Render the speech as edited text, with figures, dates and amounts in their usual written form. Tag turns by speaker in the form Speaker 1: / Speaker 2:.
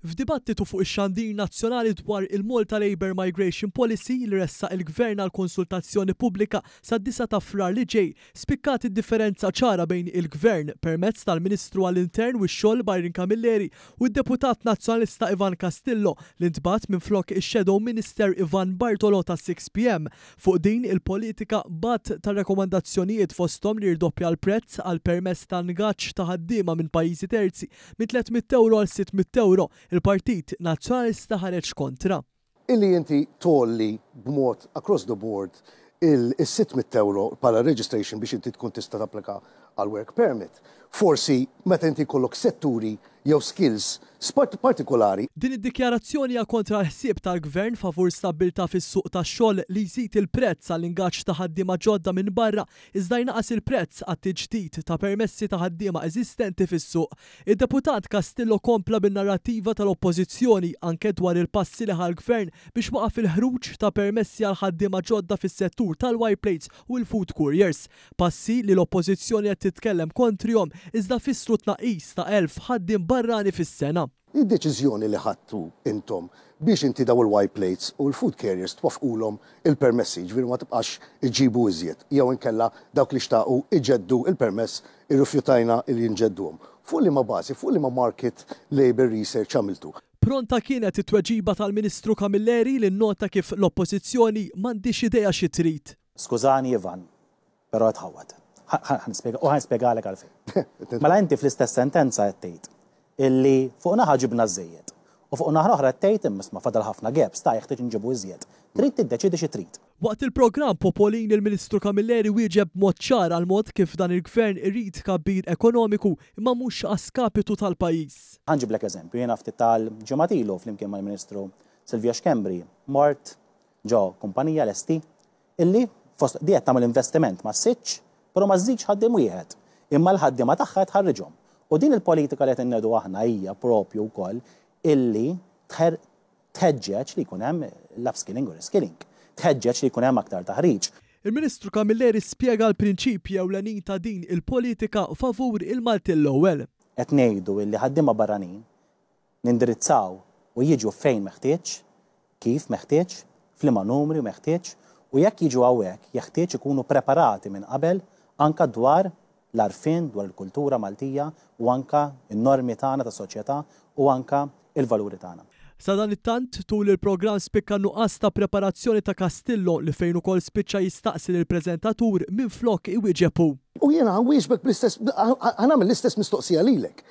Speaker 1: F'dibattitu fuq ix-xandir nazzjonali dwar il-Malta Labour Migration Policy li ressaq il-Gvern għal konsultazzjoni pubblika sad-9 ta' Frar li ġej, spikkat id-differenza ċara bejn il-Gvern permezz tal-Ministru għall-Intern u x-xogħol Byron Camilleri u d-Deputat Nazzjonalista Ivan Castillo li ntbagħat minflok ix-Shadow Minister Ivan Bartolo ta' 6 PM. Fuq din il-politika bat ta' rekomandazzjonijiet fosthom li jirdoppja l-prezz għal permess ta' ngaġġ ta' ħaddiema minn pajjiżi terzi minn €300 għal €600. Il-Partit Nazzjonalista ħareġ kontra.
Speaker 2: Illi inti tolli b'mod across the board il-€600 bħala registration biex inti tkun tista' tapplika għal work permit. Forsi meta inti kollok setturi jew skills partikolari.
Speaker 1: Din id-dikjarazzjoni hija kontra l-ħsieb tal-Gvern favur stabbiltà fis-suq tax-xogħol li jżid il-prezz għall-ingaġġ ta' ħaddiema ġodda minn barra iżda jnaqas il-prezz għat-tiġdid ta' permessi ta' ħaddiema eżistenti fis-suq. Id-Deputat Castillo kompla bin-narrattiva tal-Oppożizzjoni anke dwar il-passi li ħall-Gvern biex waqaf il-ħruġ ta' permessi għal ħaddiema ġodda fis-settur tal-white plates u l-food couriers. Passi li l-Oppożizzjoni qed titkellem kontrihom iżda fissru tnaqqis ta' 1000 ħaddiem barrani fis-sena.
Speaker 2: Id-deċiżjoni li ħadtu intom biex inti daw il-white plates u l-food carriers twafqulhom il-permessi, ġifieri ma tibqax iġibu iżjed, jew inkella dawk li xtaqu iġeddu il-permess irrifjutajna li jinġedduhom. Fuq liema bażi, fuq liema market labor research għamiltu.
Speaker 1: Pronta kienet it-tweġiba tal-Ministru Camilleri li nnota kif l-Oppożizzjoni m'għandix idea xi trid.
Speaker 3: Skużani Ivan, però tħawwad. Ħanspjegalek għalfejn. Mela inti fl-istess sentenza qed tgħid illi fuq naħa ġibna żejjed u fuq naħa oħra tgħid imma fadal ħafna gaps ta' jeħtieġ inġibu iżjed. Trid tiddeċidi xi trid.
Speaker 1: Waqt il-programm Popolin il-Ministru Camilleri wieġeb mod ċar għal mod kif dan il-Gvern irid tkabbir ekonomiku imma mhux għaskapitu tal-pajjiż.
Speaker 3: Ħanġiblek eżempju, jiena ftit tal-ġimgħa ilu flimkien mal-Ministru Silvia Xkembri mort ġo kumpanija lesti illi fost diet tagħmel investiment ma ssitx, però ma żżidx ħaddiem wieħed, imma l-ħaddiema tagħha tħarriġhom. U din il-politika li qed innedu aħna hija propju wkoll illi tħeġġeġ li jkun hemm l-upskilling u reskilling, tħeġġeġ li jkun hemm aktar taħriġ.
Speaker 1: Il-Ministru Camilleri spjega l-prinċipji ewlenin ta' din il-politika favur il-Malti l-ewwel.
Speaker 3: Qed ngħidu illi ħaddiema barranin nindirizzaw u jiġu fejn meħtieġ, kif meħtieġ, f'liema numri meħtieġ, u jekk jiġu hawnhekk jeħtieġ ikunu preparati minn qabel anke dwar l-arfin dwar il-kultura Maltija u anka n-normi tagħna tas soċjetà u anka il-valuri tagħna.
Speaker 1: Sa dan it-tant tul il-programm spikka nuqqas ta' preparazzjoni ta' Castillo li fejn ukoll spiċċa jistaqsi lill-preżentatur minflok iwieġeb hu.
Speaker 2: U jiena ħanwieġbek bl-istess ħanagħmel l-istess mistoqsija lilek.